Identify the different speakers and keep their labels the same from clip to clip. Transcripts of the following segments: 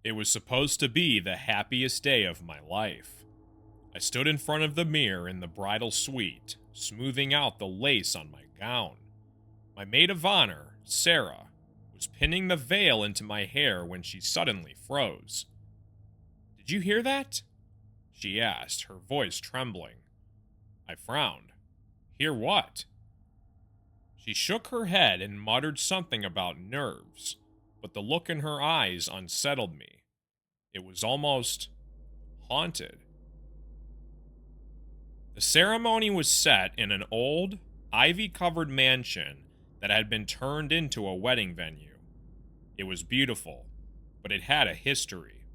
Speaker 1: It was supposed to be the happiest day of my life. I stood in front of the mirror in the bridal suite, smoothing out the lace on my gown. My maid of honor, Sarah, was pinning the veil into my hair when she suddenly froze. "Did you hear that?" she asked, her voice trembling. I frowned. "Hear what?" She shook her head and muttered something about nerves, but the look in her eyes unsettled me. It was almost haunted. The ceremony was set in an old, ivy-covered mansion that had been turned into a wedding venue. It was beautiful, but it had a history.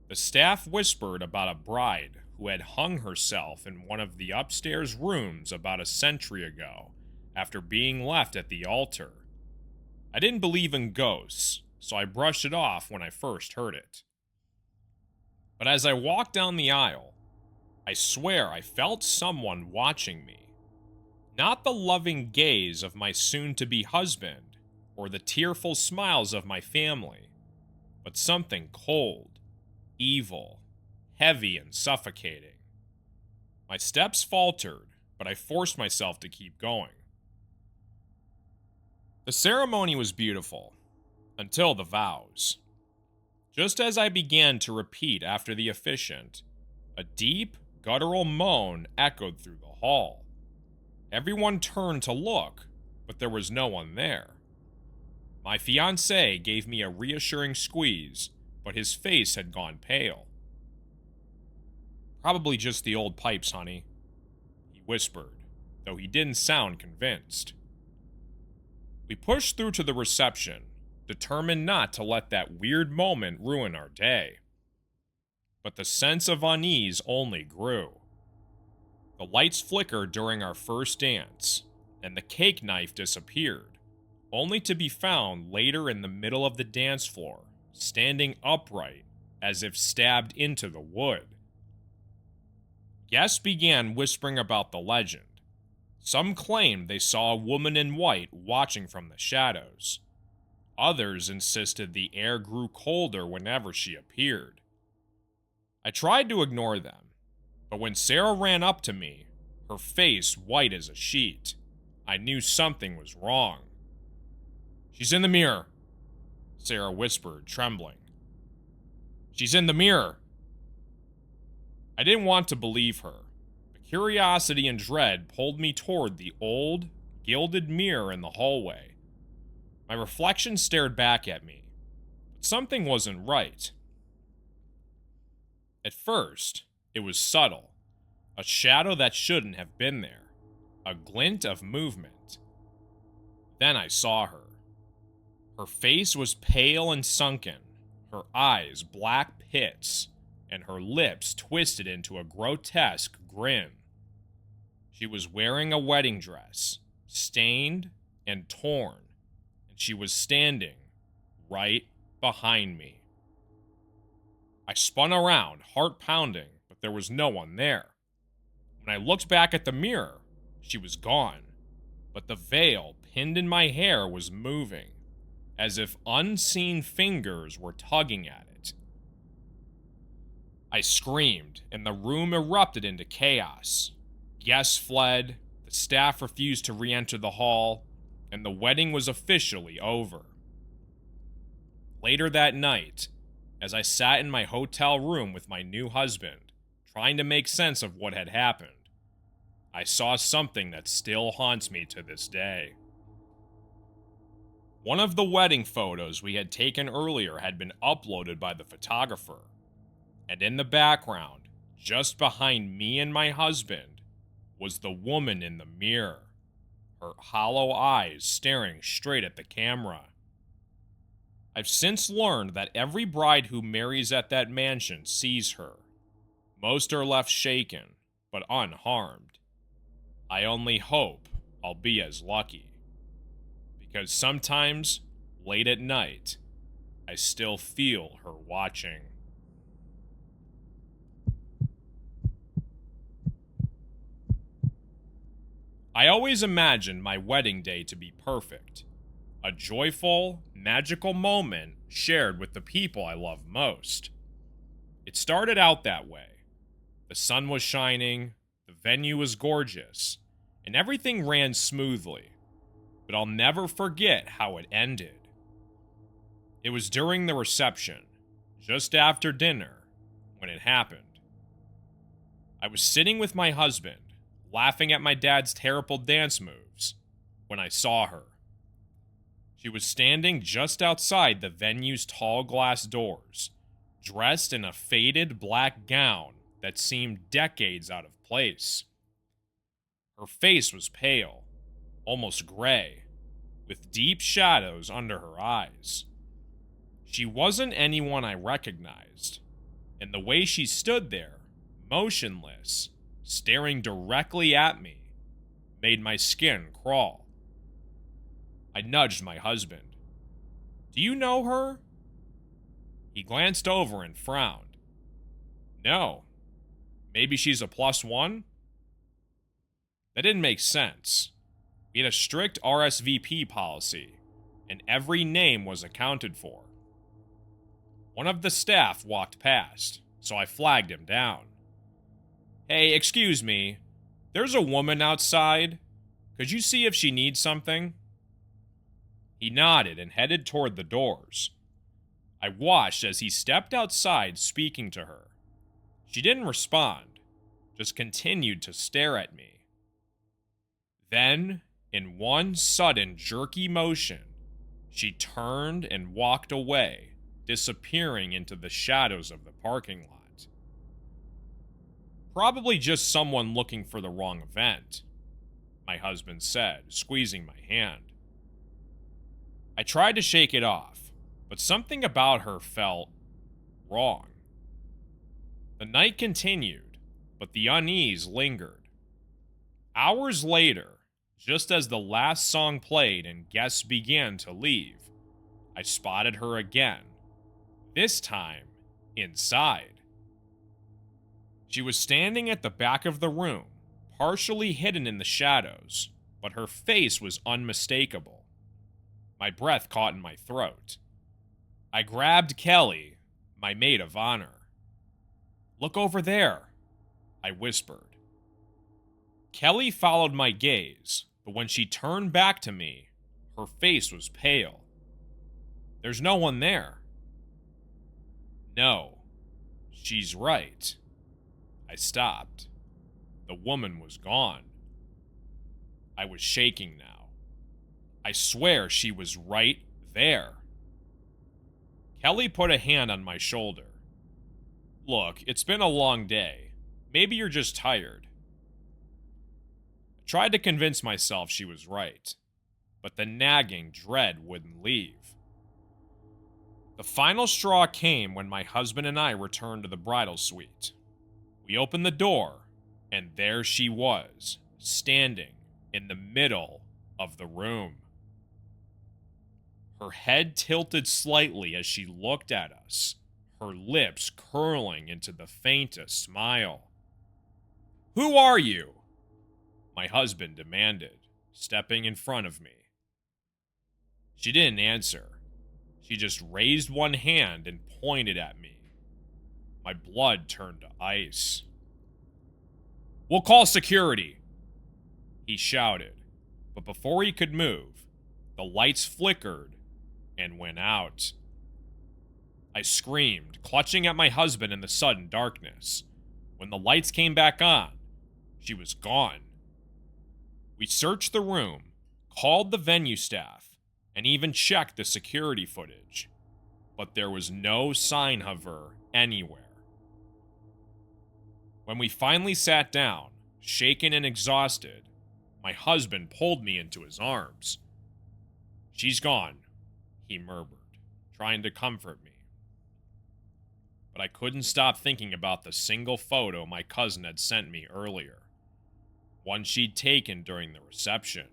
Speaker 1: The staff whispered about a bride who had hung herself in one of the upstairs rooms about a century ago after being left at the altar. I didn't believe in ghosts, so I brushed it off when I first heard it. But as I walked down the aisle, I swear I felt someone watching me. Not the loving gaze of my soon-to-be husband or the tearful smiles of my family, but something cold, evil, heavy, and suffocating. My steps faltered, but I forced myself to keep going. The ceremony was beautiful, until the vows. Just as I began to repeat after the officiant, a deep, guttural moan echoed through the hall. Everyone turned to look, but there was no one there. My fiancé gave me a reassuring squeeze, but his face had gone pale. "Probably just the old pipes, honey," he whispered, though he didn't sound convinced. We pushed through to the reception, determined not to let that weird moment ruin our day. But the sense of unease only grew. The lights flickered during our first dance, and the cake knife disappeared, only to be found later in the middle of the dance floor, standing upright as if stabbed into the wood. Guests began whispering about the legend. Some claimed they saw a woman in white watching from the shadows. Others insisted the air grew colder whenever she appeared. I tried to ignore them, but when Sarah ran up to me, her face white as a sheet, I knew something was wrong. "She's in the mirror," Sarah whispered, trembling. "She's in the mirror." I didn't want to believe her, but curiosity and dread pulled me toward the old, gilded mirror in the hallway. My reflection stared back at me, but something wasn't right. At first, it was subtle, a shadow that shouldn't have been there, a glint of movement. Then I saw her. Her face was pale and sunken, her eyes black pits, and her lips twisted into a grotesque grin. She was wearing a wedding dress, stained and torn, and she was standing right behind me. I spun around, heart pounding, but there was no one there. When I looked back at the mirror, she was gone, but the veil pinned in my hair was moving, as if unseen fingers were tugging at it. I screamed, and the room erupted into chaos. Guests fled, the staff refused to re-enter the hall, and the wedding was officially over. Later that night, as I sat in my hotel room with my new husband, trying to make sense of what had happened, I saw something that still haunts me to this day. One of the wedding photos we had taken earlier had been uploaded by the photographer, and in the background, just behind me and my husband, was the woman in the mirror, her hollow eyes staring straight at the camera. I've since learned that every bride who marries at that mansion sees her. Most are left shaken, but unharmed. I only hope I'll be as lucky. Because sometimes, late at night, I still feel her watching. I always imagined my wedding day to be perfect. A joyful, magical moment shared with the people I love most. It started out that way. The sun was shining, the venue was gorgeous, and everything ran smoothly. But I'll never forget how it ended. It was during the reception, just after dinner, when it happened. I was sitting with my husband, laughing at my dad's terrible dance moves, when I saw her. She was standing just outside the venue's tall glass doors, dressed in a faded black gown that seemed decades out of place. Her face was pale, almost gray, with deep shadows under her eyes. She wasn't anyone I recognized, and the way she stood there, motionless, staring directly at me, made my skin crawl. I nudged my husband. "Do you know her?" He glanced over and frowned. "No. Maybe she's a +1?" That didn't make sense. We had a strict RSVP policy, and every name was accounted for. One of the staff walked past, so I flagged him down. "Hey, excuse me. There's a woman outside. Could you see if she needs something?" He nodded and headed toward the doors. I watched as he stepped outside speaking to her. She didn't respond, just continued to stare at me. Then, in one sudden jerky motion, she turned and walked away, disappearing into the shadows of the parking lot. "Probably just someone looking for the wrong event," my husband said, squeezing my hand. I tried to shake it off, but something about her felt wrong. The night continued, but the unease lingered. Hours later, just as the last song played and guests began to leave, I spotted her again, this time inside. She was standing at the back of the room, partially hidden in the shadows, but her face was unmistakable. My breath caught in my throat. I grabbed Kelly, my maid of honor. "Look over there," I whispered. Kelly followed my gaze, but when she turned back to me, her face was pale. "There's no one there." "No, she's right." I stopped. The woman was gone. I was shaking now. I swear she was right there. Kelly put a hand on my shoulder. "Look, it's been a long day. Maybe you're just tired." I tried to convince myself she was right, but the nagging dread wouldn't leave. The final straw came when my husband and I returned to the bridal suite. We opened the door, and there she was, standing in the middle of the room. Her head tilted slightly as she looked at us, her lips curling into the faintest smile. "Who are you?" my husband demanded, stepping in front of me. She didn't answer. She just raised one hand and pointed at me. My blood turned to ice. "We'll call security," he shouted, but before he could move, the lights flickered and went out. I screamed, clutching at my husband in the sudden darkness. When the lights came back on, she was gone. We searched the room, called the venue staff, and even checked the security footage, but there was no sign of her anywhere. When we finally sat down, shaken and exhausted, my husband pulled me into his arms. "She's gone," he murmured, trying to comfort me. But I couldn't stop thinking about the single photo my cousin had sent me earlier, one she'd taken during the reception.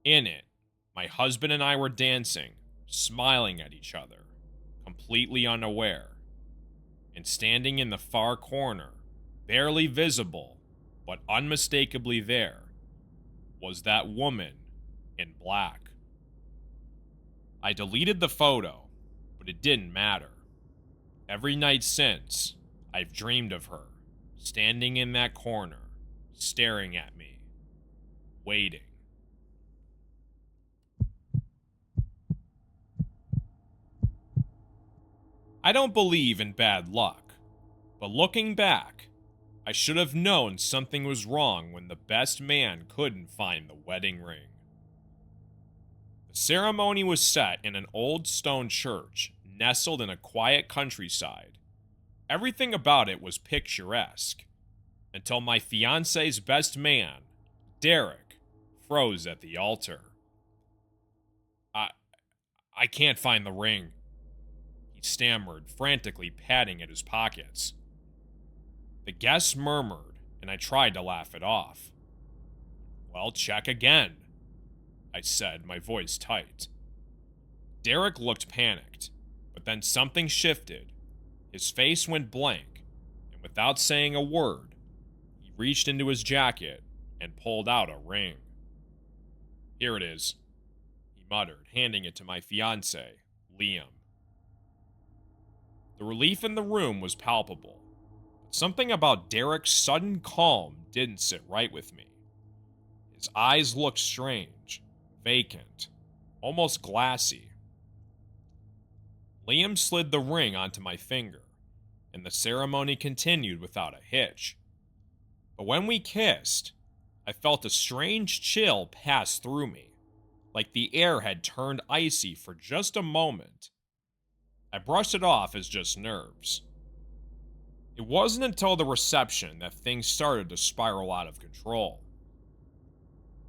Speaker 1: In it, my husband and I were dancing, smiling at each other, completely unaware. And standing in the far corner, barely visible, but unmistakably there, was that woman in black. I deleted the photo, but it didn't matter. Every night since, I've dreamed of her, standing in that corner, staring at me, waiting. I don't believe in bad luck, but looking back, I should have known something was wrong when the best man couldn't find the wedding ring. The ceremony was set in an old stone church nestled in a quiet countryside. Everything about it was picturesque, until my fiance's best man, Derek, froze at the altar. I can't find the ring, he stammered, frantically patting at his pockets. The guests murmured, and I tried to laugh it off. Well, check again, I said, my voice tight. Derek looked panicked, but then something shifted. His face went blank, and without saying a word, he reached into his jacket and pulled out a ring. Here it is, he muttered, handing it to my fiancé, Liam. The relief in the room was palpable, but something about Derek's sudden calm didn't sit right with me. His eyes looked strange, vacant, almost glassy. Liam slid the ring onto my finger, and the ceremony continued without a hitch. But when we kissed, I felt a strange chill pass through me, like the air had turned icy for just a moment. I brushed it off as just nerves. It wasn't until the reception that things started to spiral out of control.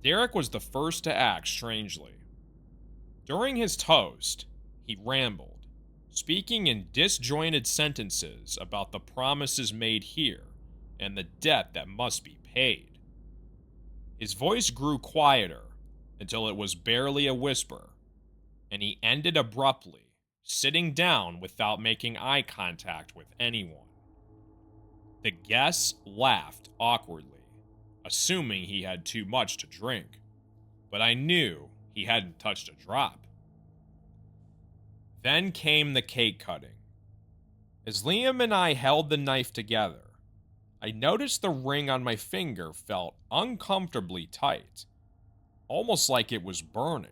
Speaker 1: Derek was the first to act strangely. During his toast, he rambled, speaking in disjointed sentences about the promises made here and the debt that must be paid. His voice grew quieter until it was barely a whisper, and he ended abruptly, sitting down without making eye contact with anyone. The guests laughed awkwardly, assuming he had too much to drink, but I knew he hadn't touched a drop. Then came the cake cutting. As Liam and I held the knife together, I noticed the ring on my finger felt uncomfortably tight, almost like it was burning.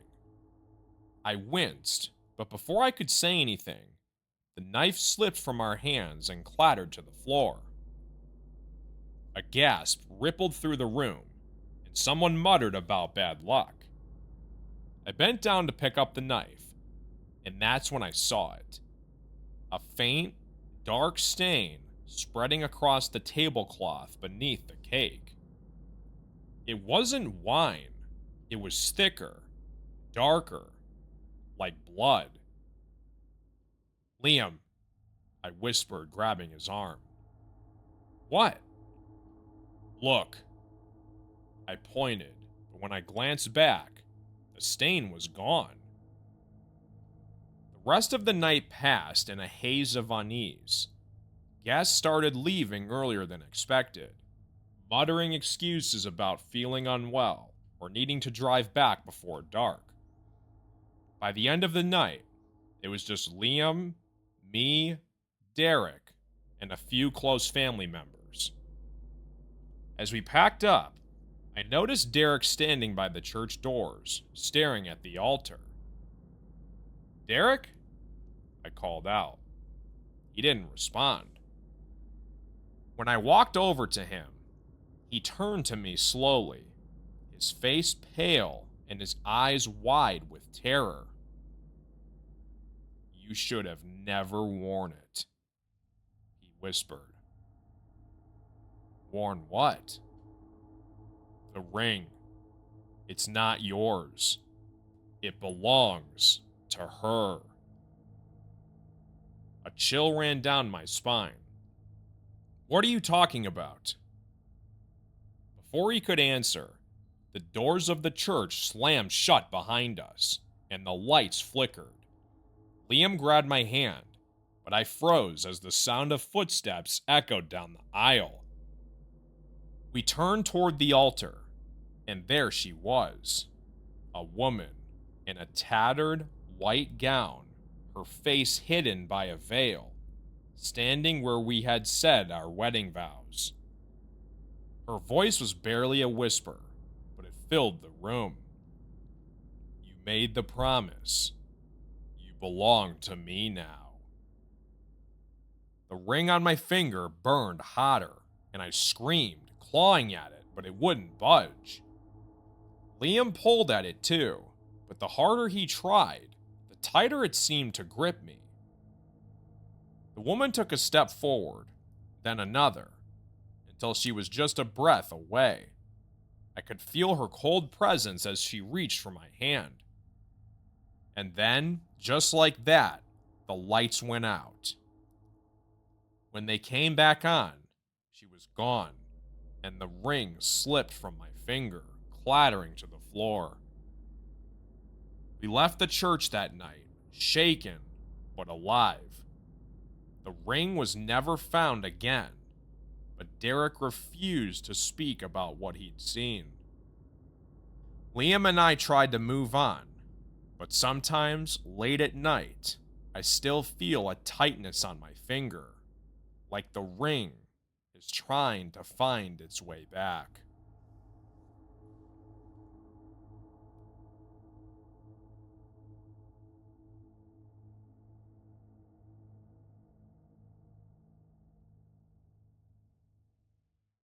Speaker 1: I winced, but before I could say anything, the knife slipped from our hands and clattered to the floor. A gasp rippled through the room, and someone muttered about bad luck. I bent down to pick up the knife, and that's when I saw it. A faint, dark stain spreading across the tablecloth beneath the cake. It wasn't wine. It was thicker, darker, like blood. Liam, I whispered, grabbing his arm. What? Look. I pointed, but when I glanced back, the stain was gone. The rest of the night passed in a haze of unease. Guests started leaving earlier than expected, muttering excuses about feeling unwell or needing to drive back before dark. By the end of the night, it was just Liam, me, Derek, and a few close family members. As we packed up, I noticed Derek standing by the church doors, staring at the altar. Derek? I called out. He didn't respond. When I walked over to him, he turned to me slowly, his face pale and his eyes wide with terror. You should have never worn it, he whispered. Worn what? The ring. It's not yours. It belongs to her. A chill ran down my spine. What are you talking about? Before he could answer, the doors of the church slammed shut behind us, and the lights flickered. Liam grabbed my hand, but I froze as the sound of footsteps echoed down the aisle. We turned toward the altar, and there she was, a woman in a tattered, white gown, her face hidden by a veil, standing where we had said our wedding vows. Her voice was barely a whisper, but it filled the room. You made the promise. You belong to me now. The ring on my finger burned hotter, and I screamed, clawing at it, but it wouldn't budge. Liam pulled at it too, but the harder he tried, the tighter it seemed to grip me. The woman took a step forward, then another, until she was just a breath away. I could feel her cold presence as she reached for my hand. And then, just like that, the lights went out. When they came back on, she was gone, and the ring slipped from my finger, clattering to the floor. We left the church that night, shaken but alive. The ring was never found again, but Derek refused to speak about what he'd seen. Liam and I tried to move on, but sometimes, late at night, I still feel a tightness on my finger, like the ring is trying to find its way back.